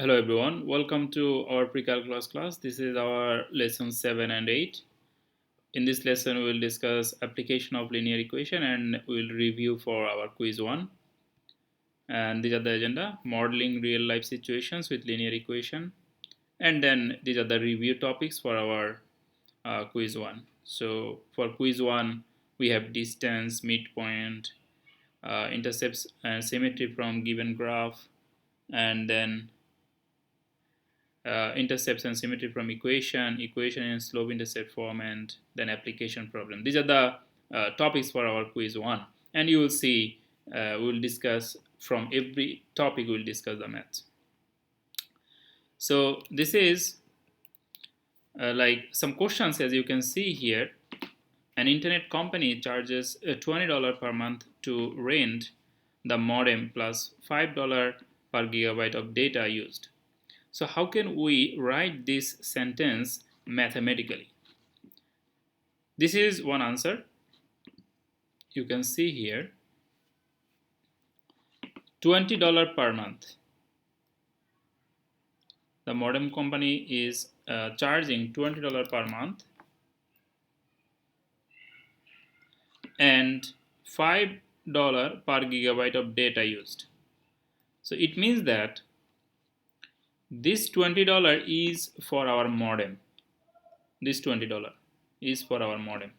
Hello everyone, welcome to our pre-calculus class. This is our lesson 7 and 8. In this lesson we will discuss application of linear equation and we will review for our quiz 1. And these are the agenda: modeling real life situations with linear equation, and then these are the review topics for our quiz 1. So for quiz 1 we have distance, midpoint, intercepts and symmetry from given graph, and then intercepts and symmetry from equation in slope intercept form, and then application problem. These are the topics for our quiz 1, and you will see we will discuss from every topic. We will discuss the maths. So this is like some questions. As you can see here, an internet company charges $20 per month to rent the modem plus $5 per gigabyte of data used. So how can we write this sentence mathematically? This is one answer. You can see here, $20 per month. The modem company is charging $20 per month and $5 per gigabyte of data used. So it means that this $20 is for our modem. This $20 is for our modem,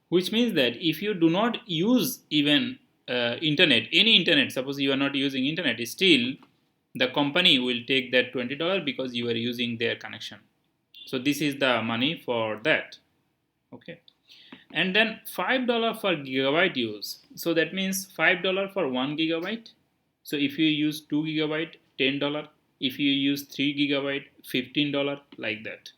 which means that if you do not use even internet, any internet, suppose you are not using internet, still the company will take that $20 because you are using their connection. So this is the money for that. Okay, and then $5 for gigabyte use. So that means $5 for 1 gigabyte. So if you use 2 gigabyte, $10. If you use 3 gigabyte, $15, like that.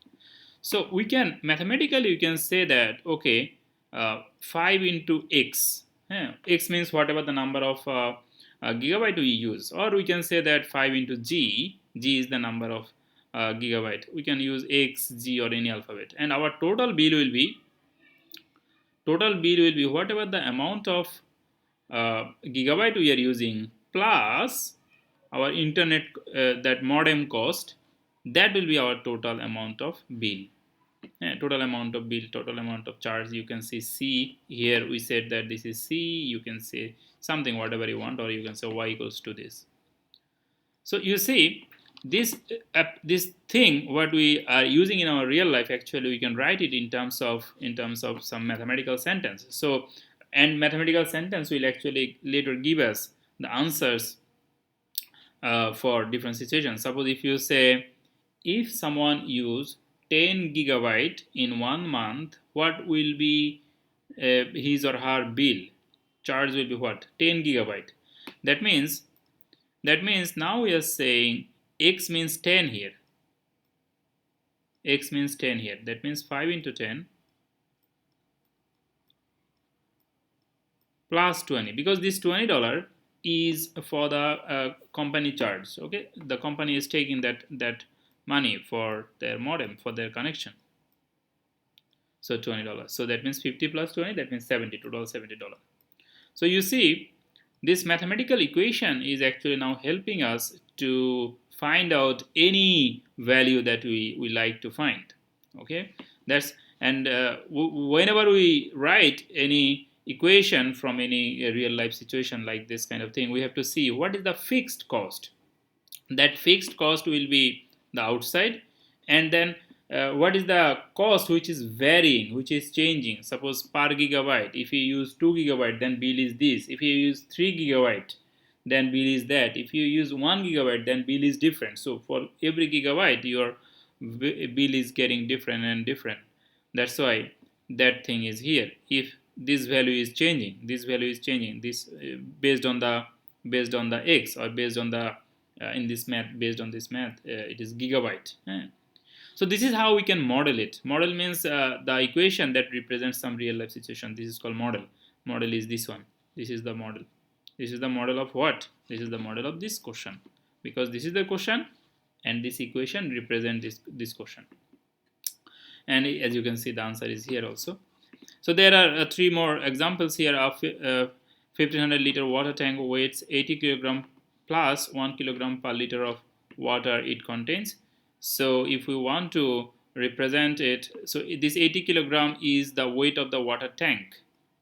So we can mathematically you can say that, okay, 5 into x. X means whatever the number of gigabyte we use, or we can say that 5 into g. G is the number of gigabyte. We can use x, g, or any alphabet, and our total bill will be whatever the amount of gigabyte we are using plus our internet, that modem cost. That will be our total amount of bill. Total amount of bill, total amount of charge. You can see C here. We said that this is C. You can say something whatever you want, or you can say Y equals to this. So you see this thing what we are using in our real life, actually we can write it in terms of some mathematical sentence. So, and mathematical sentence will actually later give us the answers for different situations. Suppose if you say, if someone use 10 gigabyte in 1 month, what will be his or her bill? Charge will be what? 10 gigabyte. That means now we are saying x means 10 here. X means 10 here. That means 5 into 10 plus 20, because this $20 is for the company charge. Okay, the company is taking that money for their modem, for their connection. So $20. So that means 50 plus 20, that means $72. So you see, this mathematical equation is actually now helping us to find out any value that we like to find. Okay, that's, and whenever we write any equation from any real life situation like this kind of thing, we have to see what is the fixed cost. That fixed cost will be the outside, and then what is the cost which is varying, which is changing. Suppose per gigabyte, if you use 2 gigabyte, then bill is this. If you use 3 gigabyte, then bill is that. If you use 1 gigabyte, then bill is different. So for every gigabyte, your bill is getting different and different. That's why that thing is here. If this value is changing, this based on the x, or based on the in this math, based on this math, it is gigabyte. So this is how we can model it. Model means the equation that represents some real life situation. This is called model. Model is this one. This is the model. This is the model of what? This is the model of this question, because this is the question and this equation represent this question. And as you can see, the answer is here also. So there are 3 more examples here of 1500 liter water tank weighs 80 kilogram plus 1 kilogram per liter of water it contains. So if we want to represent it, so this 80 kilogram is the weight of the water tank.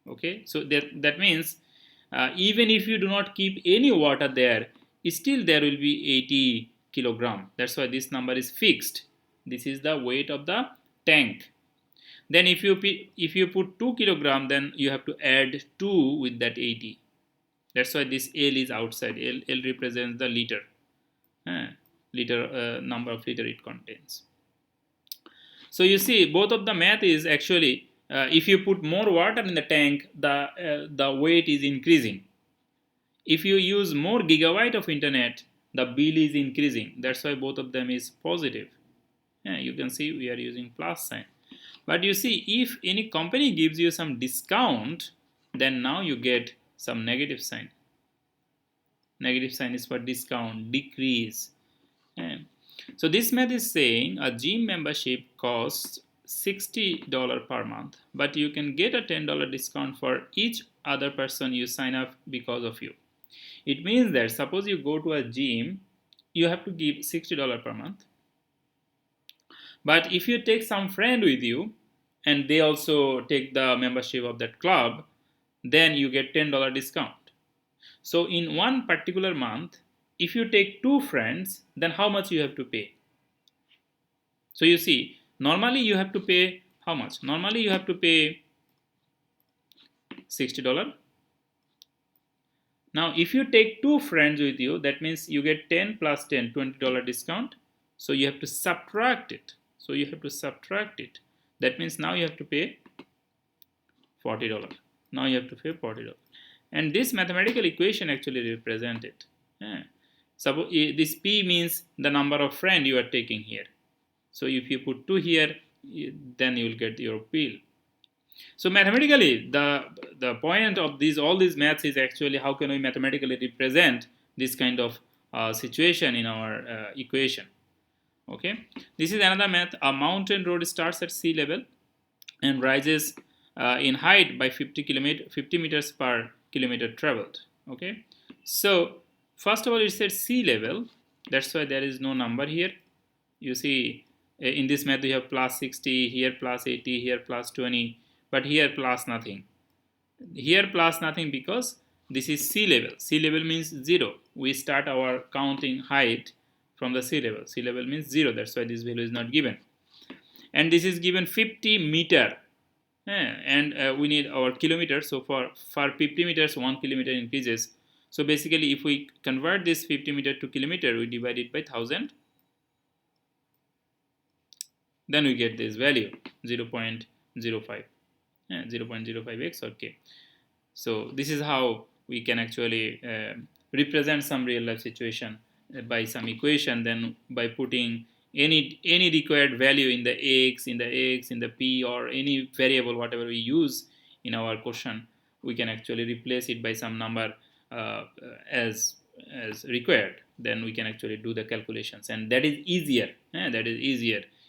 Okay, so that means even if you do not keep any water there, still there will be 80 kilogram. That's why this number is fixed. This is the weight of the tank. Then if you put 2 kilogram, then you have to add 2 with that 80. That's why this L is outside. L represents the liter. Number of liter it contains. So you see, both of the math is actually, if you put more water in the tank, the weight is increasing. If you use more gigabyte of internet, the bill is increasing. That's why both of them is positive. You can see we are using plus sign. But you see, if any company gives you some discount, then now you get some negative sign. Negative sign is for discount, decrease. So this math is saying a gym membership costs $60 per month, but you can get a $10 discount for each other person you sign up because of you. It means that suppose you go to a gym, you have to give $60 per month. But if you take some friend with you and they also take the membership of that club, then you get $10 discount. So in one particular month, if you take 2 friends, then how much you have to pay? So you see, normally you have to pay how much? Normally you have to pay $60. Now if you take 2 friends with you, that means you get 10 plus 10, $20 discount. So you have to subtract it. That means now you have to pay $40. Now you have to pay $40. And this mathematical equation actually represents it. Suppose this P means the number of friends you are taking here. So if you put 2 here, then you will get your bill. So mathematically, the point of all these maths is actually how can we mathematically represent this kind of situation in our equation. Okay, this is another math. A mountain road starts at sea level and rises in height by 50 meters per kilometer traveled. Okay, so first of all, it said sea level. That's why there is no number here. You see, in this math you have plus 60, here plus 80, here plus 20, but here plus nothing. Here plus nothing because this is sea level. Sea level means 0. We start our counting height from the sea level. Sea level means 0. That's why this value is not given. And this is given 50 meter. And we need our kilometer. So for 50 meters, 1 kilometer increases. So basically, if we convert this 50 meter to kilometer, we divide it by 1000. Then we get this value 0.05. 0.05x or k. So this is how we can actually represent some real life situation by some equation. Then by putting any required value in the x, in the p, or any variable whatever we use in our question, we can actually replace it by some number as required. Then we can actually do the calculations, and that is easier.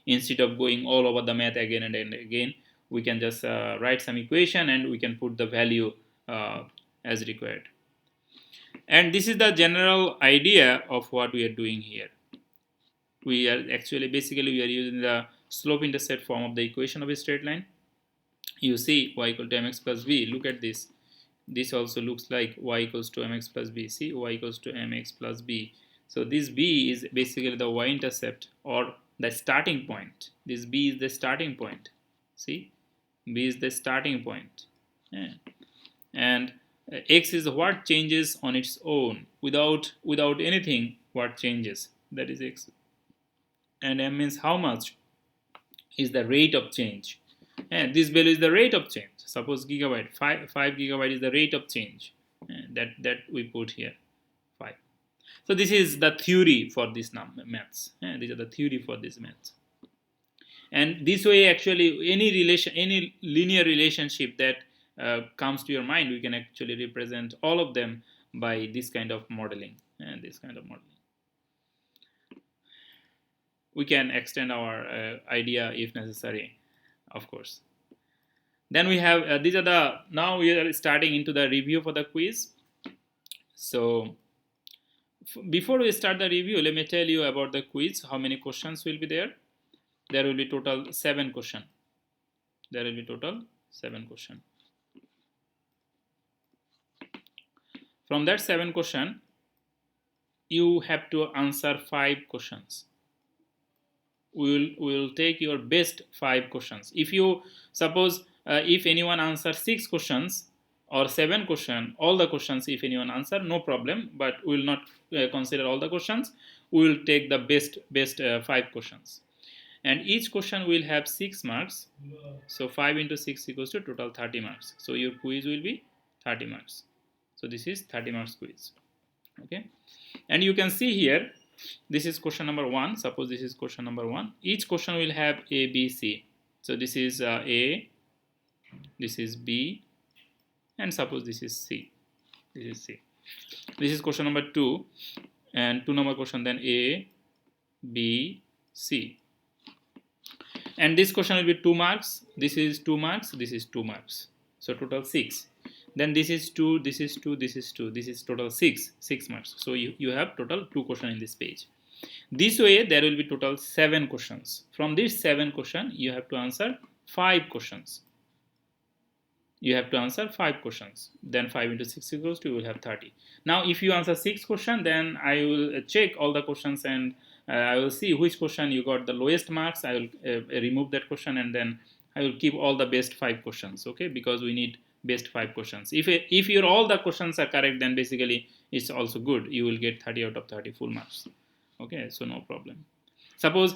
Instead of going all over the math again and again, we can just write some equation and we can put the value as required. And this is the general idea of what we are doing here. We are actually basically we are using the slope intercept form of the equation of a straight line. You see y equal to mx plus b. Look at this. This also looks like y equals to mx plus b. See, y equals to mx plus b. So this b is basically the y-intercept or the starting point. This b is the starting point. See, b is the starting point. And x is what changes on its own without anything. What changes, that is x. And m means how much is the rate of change. And this value is the rate of change. Suppose gigabyte, 5 gigabyte is the rate of change. That we put here 5. So this is the theory for this maths. These are the theory for this maths. And this way, actually, any linear relationship that comes to your mind, we can actually represent all of them by this kind of modeling. We can extend our idea if necessary, of course. Then we have now we are starting into the review for the quiz. So Before we start the review, let me tell you about the quiz. How many questions will be there? There will be total 7 questions. There will be total 7 questions. From that 7 question, you have to answer 5 questions. We will take your best 5 questions. If you suppose if anyone answers 6 questions or 7 questions, all the questions if anyone answer, no problem, but we will not consider all the questions. We will take the best 5 questions, and each question will have 6 marks. So 5 into 6 equals to total 30 marks. So your quiz will be 30 marks. So this is 30 marks quiz. Okay, and you can see here, this is question number 1. Suppose this is question number 1. Each question will have A, B, C. So this is A, this is B, and suppose this is C. This is C. This is question number 2, and 2 number question, then A, B, C. And this question will be 2 marks. This is 2 marks. This is 2 marks. So total 6. Then this is 2, this is 2, this is 2. This is total 6 marks. So you have total 2 questions in this page. This way there will be total 7 questions. From this 7 questions, you have to answer 5 questions. You have to answer 5 questions. Then 5 into 6 equals to, you will have 30. Now if you answer 6 questions, then I will check all the questions, and I will see which question you got the lowest marks. I will remove that question, and then I will keep all the best 5 questions. Okay, because we need best 5 questions. If your all the questions are correct, then basically it's also good. You will get 30 out of 30 full marks. Okay, so no problem. Suppose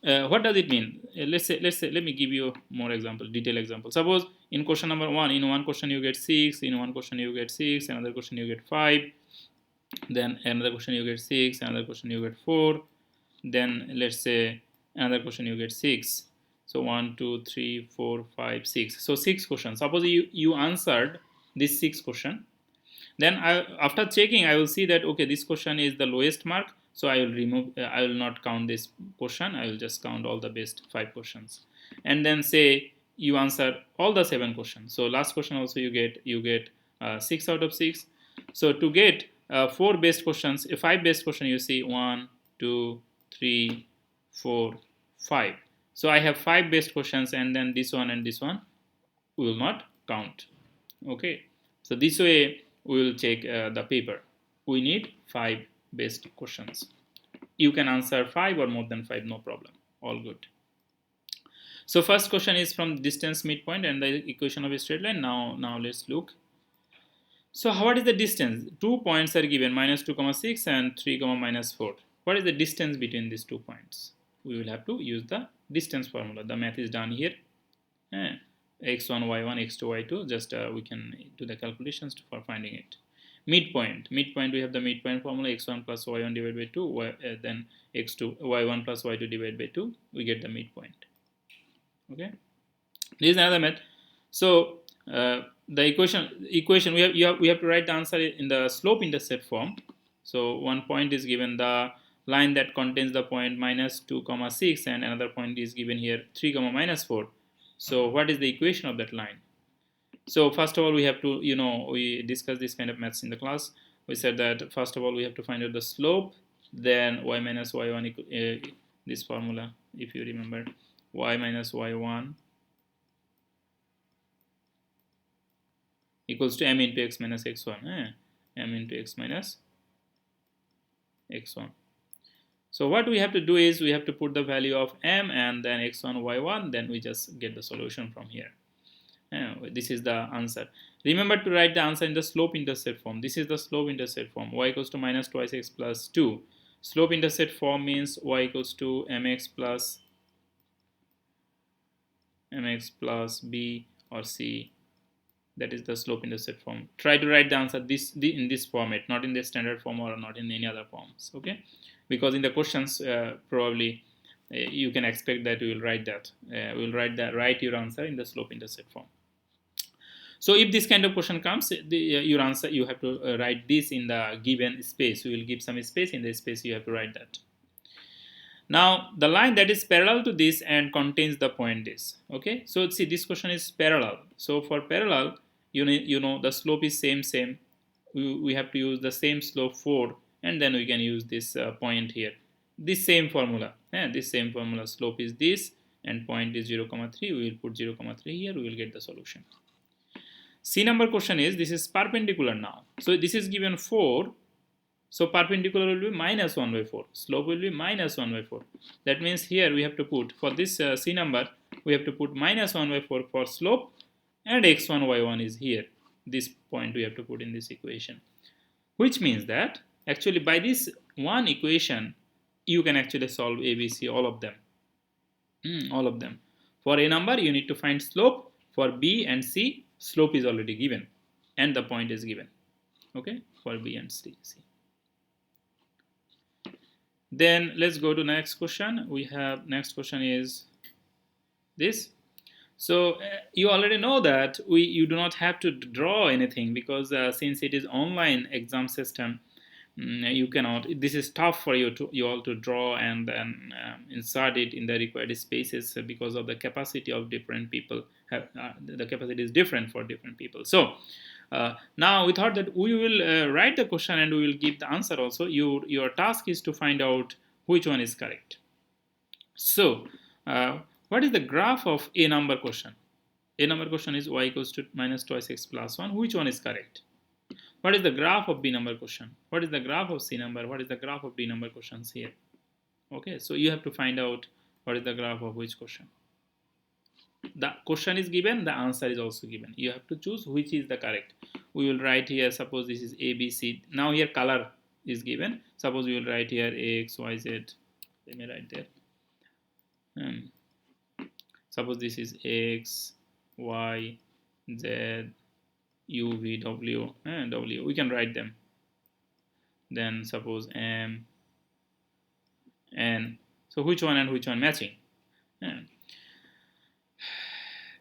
what does it mean? Let's say let me give you more example, detailed example. Suppose in question number 1, in one question you get 6, in one question you get 6, another question you get 5, then another question you get 6, another question you get 4, then let's say another question you get 6. So 1, 2, 3, 4, 5, 6. So 6 questions. Suppose you answered this 6 question. Then after checking, I will see that okay, this question is the lowest mark. So I will remove. I will not count this question. I will just count all the best 5 questions. And then say you answer all the 7 questions. So last question also you get 6 out of 6. So to get 4 best questions, 5 best questions, you see 1, 2, 3, 4, 5. So I have 5 best questions, and then this one and this one will not count. Okay, so this way we will check the paper. We need 5 best questions. You can answer 5 or more than 5, no problem, all good. So first question is from distance, midpoint, and the equation of a straight line. Now let's look. So what is the distance? 2 points are given, -2, 6 and 3, -4. What is the distance between these 2 points? We will have to use the distance formula. The math is done here. X1, Y1, X2, Y2. Just we can do the calculations for finding it. Midpoint. We have the midpoint formula, X1 plus Y1 divided by 2. Then X2, Y1 plus Y2 divided by 2. We get the midpoint. Okay. This is another method. So the equation we have to write the answer in the slope-intercept form. So one point is given, the line that contains the point -2, 6, and another point is given here 3, -4. So what is the equation of that line? So first of all, we have to, we discussed this kind of maths in the class. We said that first of all we have to find out the slope, then y minus y1 this formula, if you remember, y minus y1 equals to m into x minus x1, m into x minus x1. So what we have to do is we have to put the value of m and then x1, y1, then we just get the solution from here. This is the answer. Remember to write the answer in the slope-intercept form. This is the slope-intercept form. Y equals to minus twice x plus 2. Slope-intercept form means y equals to mx plus b or c. That is the slope-intercept form. Try to write the answer in this format, not in the standard form or not in any other forms. Okay, because in the questions probably you can expect that we will write that. Write your answer in the slope-intercept form. So if this kind of question comes, your answer, you have to write this in the given space. We will give some space. In the space you have to write that. Now the line that is parallel to this and contains the point this. Okay, so see, this question is parallel. So for parallel, you know the slope is same. we have to use the same slope 4, and then we can use this point here. This same formula, this same formula, slope is this and point is 0, 3. We will put 0, 3 here, we will get the solution. C number question is, this is perpendicular now. So this is given 4. So perpendicular will be minus 1 by 4. Slope will be minus 1 by 4. That means here we have to put, for this C number, we have to put minus 1 by 4 for slope, and x1, y1 is here. This point we have to put in this equation. Which means that actually by this one equation, you can actually solve A, B, C, all of them. All of them. For A number, you need to find slope. For B and C, slope is already given and the point is given. Okay, for B and C. Then let's go to next question. We have next question is this. So you already know that you do not have to draw anything, because since it is online exam system, you cannot. This is tough for you all to draw and then insert it in the required spaces, because of the capacity of different people. The capacity is different for different people. So now we thought that we will write the question and we will give the answer also. Your task is to find out which one is correct. So what is the graph of A number question? A number question is y equals to minus twice x plus 1. Which one is correct? What is the graph of B number question? What is the graph of C number? What is the graph of D number questions here? Okay, so you have to find out what is the graph of which question. The question is given, the answer is also given. You have to choose which is the correct. We will write here, suppose this is A, B, C. Now here color is given. Suppose we will write here X, Y, Z. Let me write there. Suppose this is X, Y, Z, U, V, W, W. We can write them. Then suppose M, N. So which one and which one matching?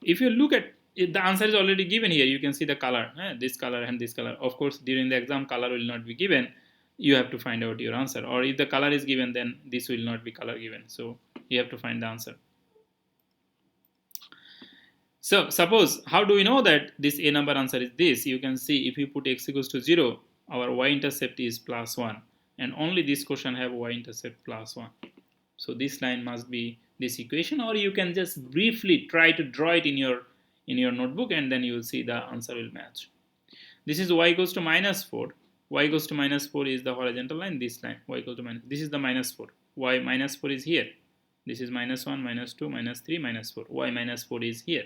If you look at it, the answer is already given here. You can see the color, this color and this color. Of course, during the exam, color will not be given. You have to find out your answer. Or if the color is given, then this will not be color given. So you have to find the answer. So suppose, how do we know that this A number answer is this? You can see if you put x equals to 0, our y-intercept is plus 1. And only this question have y-intercept plus 1. So this line must be this equation, or you can just briefly try to draw it in your notebook, and then you will see the answer will match. This is y equals to minus 4. Y equals to minus 4 is the horizontal line, this line. Y equals to minus, this is the minus 4. Y minus 4 is here. This is minus 1, minus 2, minus 3, minus 4. Y minus 4 is here.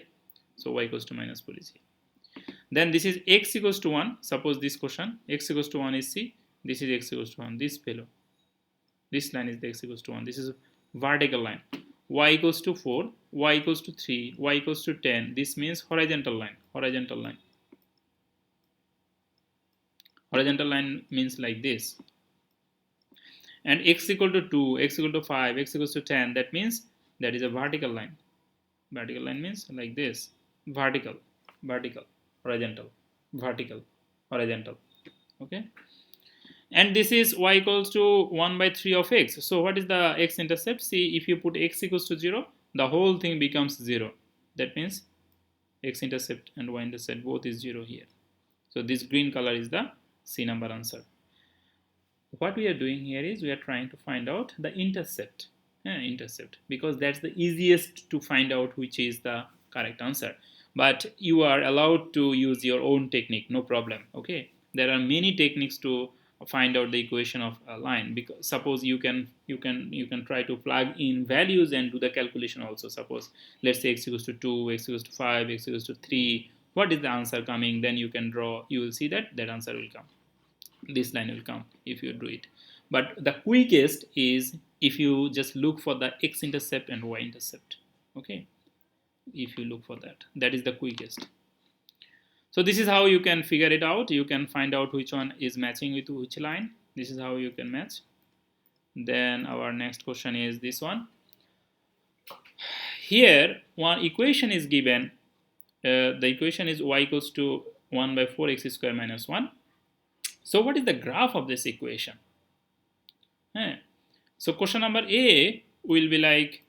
So y equals to minus 4 is here. Then this is x equals to 1. Suppose this question, x equals to 1 is C. This is x equals to 1. This fellow. This line is the x equals to 1. This is vertical line. Y equals to 4. Y equals to 3. Y equals to 10. This means horizontal line. Horizontal line. Horizontal line means like this. And x equal to 2, x equal to 5, x equals to 10. That means that is a vertical line. Vertical line means like this. Vertical, vertical, horizontal, vertical, horizontal. Okay. And this is y equals to 1 by 3 of x. So what is the x-intercept? See, if you put x equals to 0, the whole thing becomes 0. That means x-intercept and y-intercept both is 0 here. So this green color is the C number answer. What we are doing here is we are trying to find out the intercept. Intercept, because that's the easiest to find out which is the correct answer. But you are allowed to use your own technique, no problem. Okay, there are many techniques to find out the equation of a line, because suppose you can try to plug in values and do the calculation also. Suppose let's say x equals to 2, x equals to 5, x equals to 3. What is the answer coming? Then you can draw. You will see that answer will come. This line will come if you do it. But the quickest is if you just look for the x-intercept and y-intercept. Okay, if you look for that, that is the quickest. So this is how you can figure it out. You can find out which one is matching with which line. This is how you can match. Then our next question is this one. Here one equation is given. The equation is y equals to 1 by 4 x square minus 1. So what is the graph of this equation? So question number A will be like,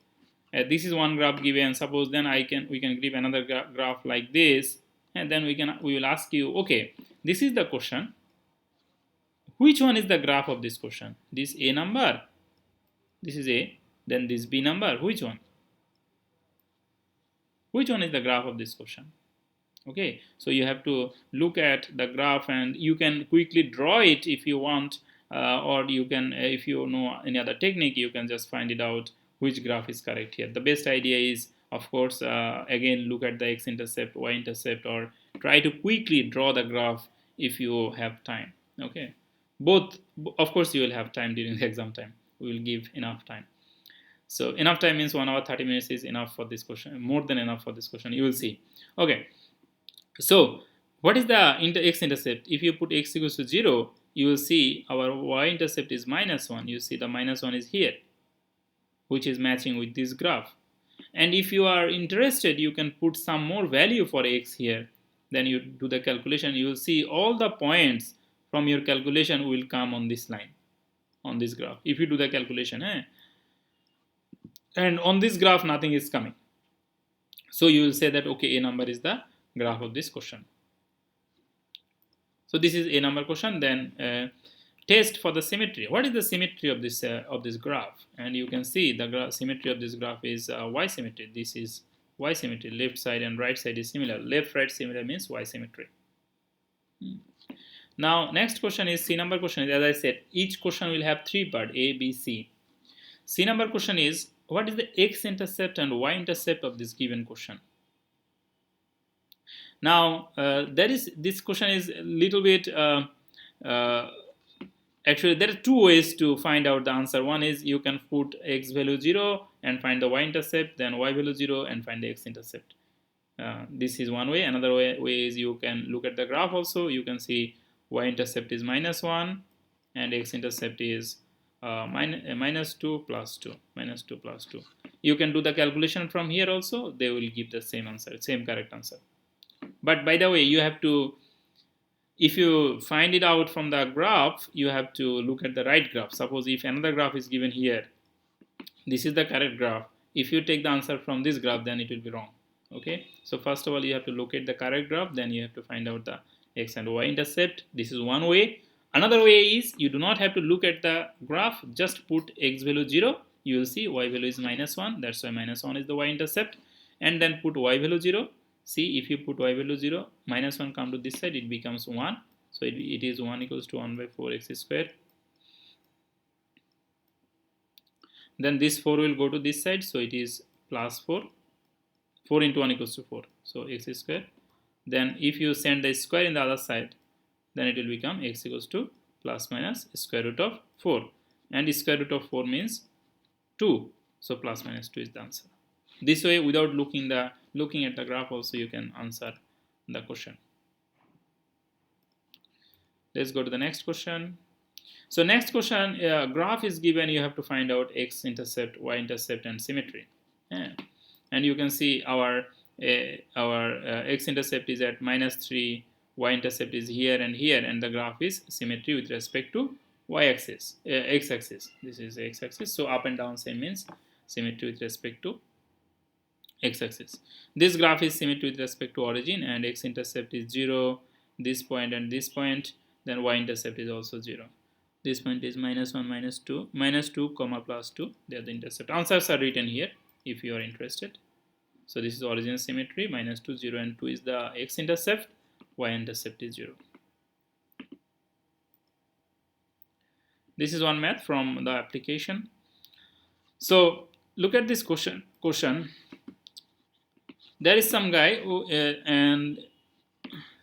this is one graph given. Suppose then we can give another graph like this, and then we will ask you, okay, this is the question. Which one is the graph of this question? This A number, this is A, then this B number, which one? Which one is the graph of this question? Okay, so you have to look at the graph and you can quickly draw it if you want, or you can, if you know any other technique, you can just find it out which graph is correct here. The best idea is, of course, again, look at the x-intercept, y-intercept, or try to quickly draw the graph if you have time. Okay, both, of course, you will have time during the exam time. We will give enough time. So enough time means 1 hour 30 minutes is enough for this question, more than enough for this question, you will see. Okay, so what is the x-intercept? If you put x equals to 0, you will see our y-intercept is -1. You see the -1 is here, which is matching with this graph. And if you are interested, you can put some more value for x here. Then you do the calculation. You will see all the points from your calculation will come on this line, on this graph. If you do the calculation, and on this graph, nothing is coming. So you will say that, okay, A number is the graph of this question. So this is A number question. Then test for the symmetry. What is the symmetry of this graph? And you can see the symmetry of this graph is y symmetry. This is y symmetry. Left side and right side is similar. Left right similar means y symmetry. Now next question is C number question. As I said, each question will have 3 parts, A, B, C. C number question is, what is the x-intercept and y-intercept of this given question? Now, this question is a little bit, actually there are 2 ways to find out the answer. One is you can put x value 0 and find the y-intercept, then y value 0 and find the x-intercept. This is one way. Another way is you can look at the graph also. You can see y-intercept is -1 and x-intercept is -2 plus 2, -2 plus 2. You can do the calculation from here also. They will give the same answer, same correct answer. But by the way, you have to, if you find it out from the graph, you have to look at the right graph. Suppose if another graph is given here, this is the correct graph. If you take the answer from this graph, then it will be wrong. Okay, so first of all, you have to locate the correct graph, then you have to find out the x and y intercept. This is one way. Another way is you do not have to look at the graph, just put x value 0. You will see y value is -1, that's why -1 is the y intercept, and then put y value 0. See, if you put y value 0, -1 come to this side, it becomes 1. So it is 1 equals to 1 by 4 x square. Then this 4 will go to this side, so it is plus 4. 4 into 1 equals to 4, so x square. Then if you send the square in the other side, then it will become x equals to plus minus square root of 4. And square root of 4 means 2, so plus minus 2 is the answer. This way, without looking at the graph also, you can answer the question. Let's go to the next question. So next question, graph is given, you have to find out x-intercept, y-intercept, and symmetry. Yeah. And you can see our x-intercept is at -3, y-intercept is here, and the graph is symmetry with respect to y-axis, x-axis. This is x-axis, so up and down same means symmetry with respect to x-axis. This graph is symmetry with respect to origin, and x-intercept is 0, this point and this point, then y-intercept is also 0. This point is -1, -2, -2, comma plus 2, they are the intercept. Answers are written here if you are interested. So this is origin symmetry, -2, 0, and 2 is the x-intercept, y-intercept is 0. This is one math from the application. So look at this question. There is some guy who and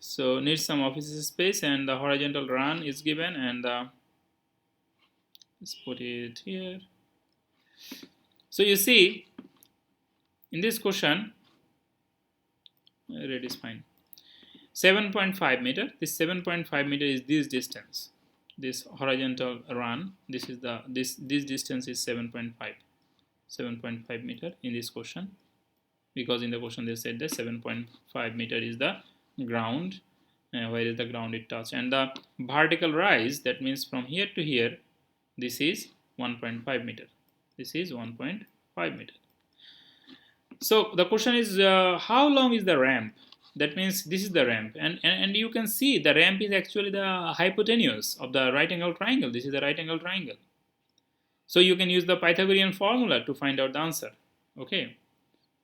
so needs some office space, and the horizontal run is given, and let's put it here. So you see, in this question, red is fine. 7.5 meter. This 7.5 meter is this distance. This horizontal run. This is this distance is 7.5 meter in this question, because in the question they said that 7.5 meter is the ground. Where is the ground it touched? And the vertical rise, that means from here to here, this is 1.5 meter. This is 1.5 meter. So the question is, how long is the ramp? That means this is the ramp, and you can see the ramp is actually the hypotenuse of the right angle triangle. This is the right angle triangle. So you can use the Pythagorean formula to find out the answer. Okay,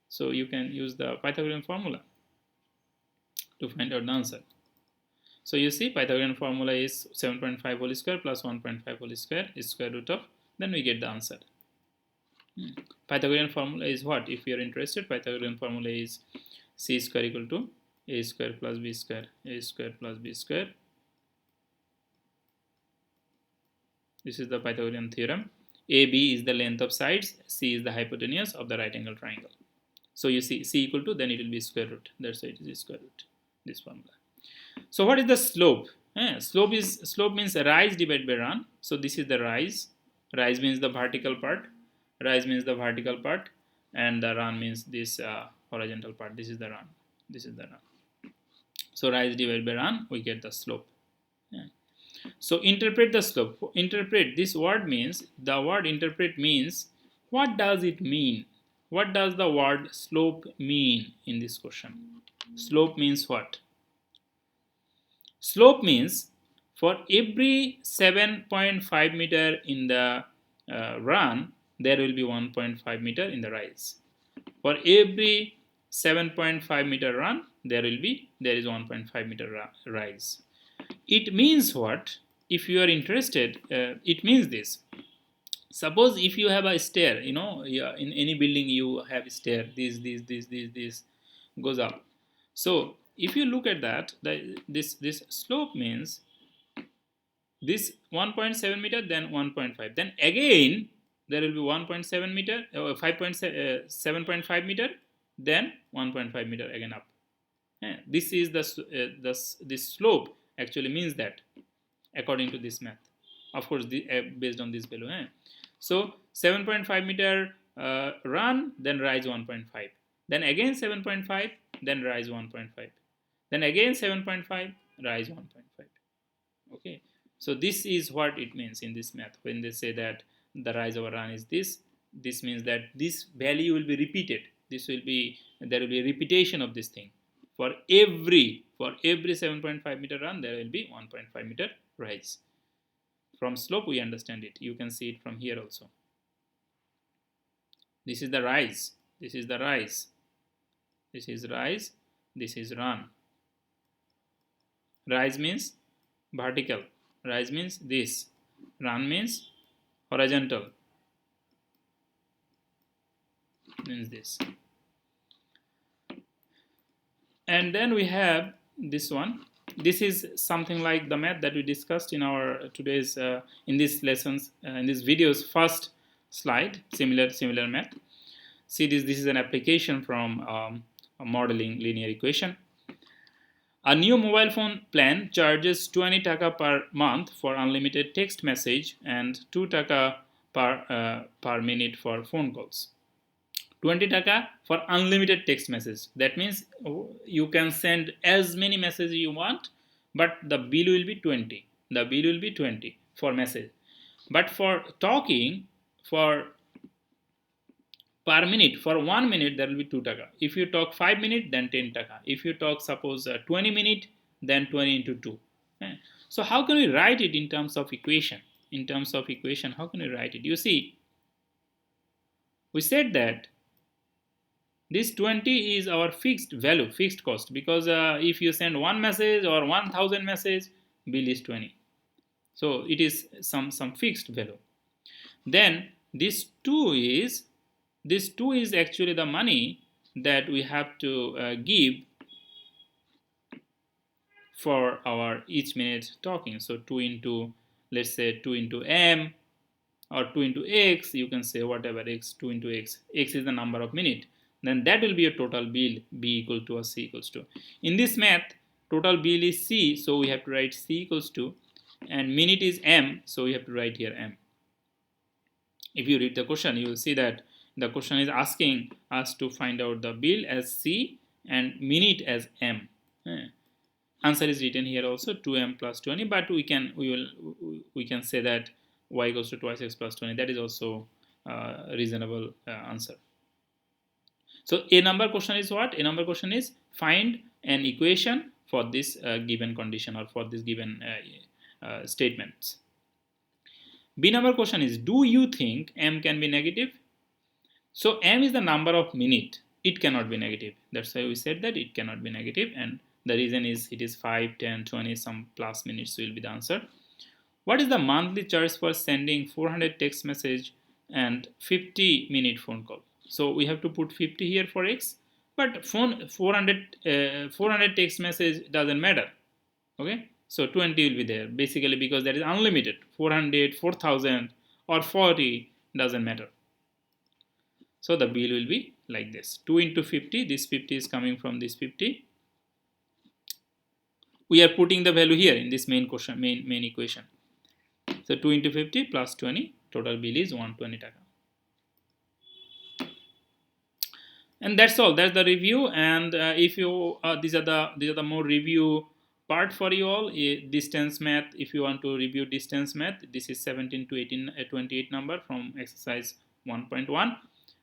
so you can use the Pythagorean formula to find out the answer. So you see Pythagorean formula is 7.5 whole square plus 1.5 whole square is square root of, then we get the answer. Pythagorean formula is what? If you are interested, Pythagorean formula is c square equal to a square plus b square, a square plus b square. This is the Pythagorean theorem. AB is the length of sides, C is the hypotenuse of the right angle triangle. So you see C equal to, then it will be square root. That's why it is square root, this formula. So what is the slope? Slope means rise divided by run. So this is the rise. Rise means the vertical part. Rise means the vertical part, and the run means this horizontal part. This is the run. This is the run. So rise divided by run, we get the slope. So interpret the slope. Interpret, this word means, the word interpret means, what does it mean? What does the word slope mean in this question? Slope means what? Slope means for every 7.5 meter in the run, there will be 1.5 meter in the rise. For every 7.5 meter run, there is 1.5 meter rise. It means what? If you are interested, it means this. Suppose if you have a stair, in any building you have a stair, this goes up. So if you look at that, this slope means this 1.7 meter, then 1.5, then again there will be 1.7 meter, 7.5 meter, then 1.5 meter again up. This is this slope actually means that, according to this math. Of course, based on this value. So 7.5 meter run, then rise 1.5, then again 7.5, then rise 1.5, then again 7.5, rise 1.5. Okay, so this is what it means in this math when they say that the rise over run is this. This means that this value will be repeated. There will be a repetition of this thing. For every 7.5 meter run, there will be 1.5 meter rise. From slope we understand it. You can see it from here also. This is the rise. This is the rise. This is rise. This is run. Rise means vertical. Rise means this. Run means horizontal. Means this. And then we have this one. This is something like the math that we discussed in our today's in these lessons, in these videos. First slide, similar math. See this. This is an application from a modeling linear equation. A new mobile phone plan charges 20 taka per month for unlimited text message and 2 taka per minute for phone calls. 20 taka for unlimited text message. That means you can send as many messages you want, but the bill will be 20. The bill will be 20 for message. But for talking, for per minute, for 1 minute, there will be 2 taka. If you talk 5 minutes, then 10 taka. If you talk, suppose 20 minutes, then 20 into 2. So how can we write it in terms of equation? In terms of equation, how can we write it? You see, we said that this 20 is our fixed value, fixed cost, because if you send one message or 1000 message, bill is 20. So it is some fixed value. Then this 2 is actually the money that we have to give for our each minute talking. So 2 into, let's say 2 into m, or 2 into x, you can say whatever, x, 2 into x. X is the number of minute. Then that will be a total bill, b equal to or c equals to. In this math, total bill is c, so we have to write c equals to, and minute is m, so we have to write here m. If you read the question, you will see that the question is asking us to find out the bill as c and minute as m. Answer is written here also, 2m plus 20, but we can say that y equals to twice x plus 20. That is also a reasonable answer. So a number question is what? A number question is find an equation for this given condition or for this given statements. B number question is, do you think m can be negative? So m is the number of minute. It cannot be negative. That's why we said that it cannot be negative, and the reason is it is 5, 10, 20, some plus minutes will be the answer. What is the monthly charge for sending 400 text message and 50-minute phone call? So we have to put 50 here for x, but 400 text message doesn't matter. Okay, so 20 will be there basically because that is unlimited. 400, 4000 or 40 doesn't matter. So the bill will be like this: 2 into 50. This 50 is coming from this 50. We are putting the value here in this main question, main equation. So 2 into 50 plus 20, total bill is 120 taka. And that's all. That's the review. And if you these are the more review part for you all. Distance math. If you want to review distance math, this is 17 to 18, 28 number from exercise 1.1.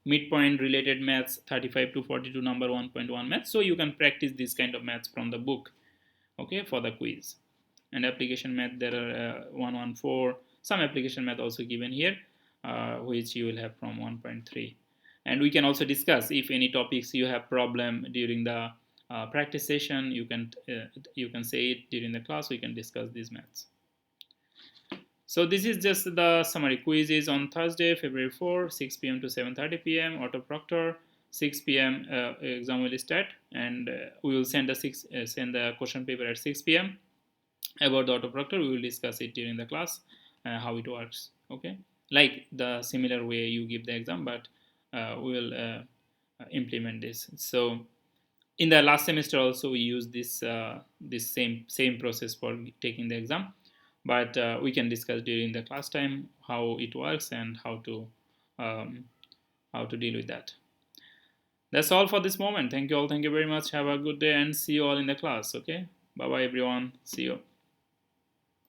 Midpoint related maths 35 to 42 number 1.1 maths. So you can practice this kind of maths from the book, okay, for the quiz. And application math, there are 114. Some application math also given here, which you will have from 1.3. And we can also discuss if any topics you have problem during the practice session. You can say it during the class. We can discuss these maths. So this is just the summary. Quiz is on Thursday, February 4, 6 p.m. to 7:30 p.m. Auto Proctor, 6 p.m. Exam will start, and we will send the question paper at 6 p.m. About the Auto Proctor, we will discuss it during the class, how it works. Okay, like the similar way you give the exam, but we will implement this. So in the last semester also we use this this same process for taking the exam. But we can discuss during the class time how it works and how to deal with that. That's all for this moment. Thank you all. Thank you very much. Have a good day and see you all in the class. Okay. Bye bye everyone. See you.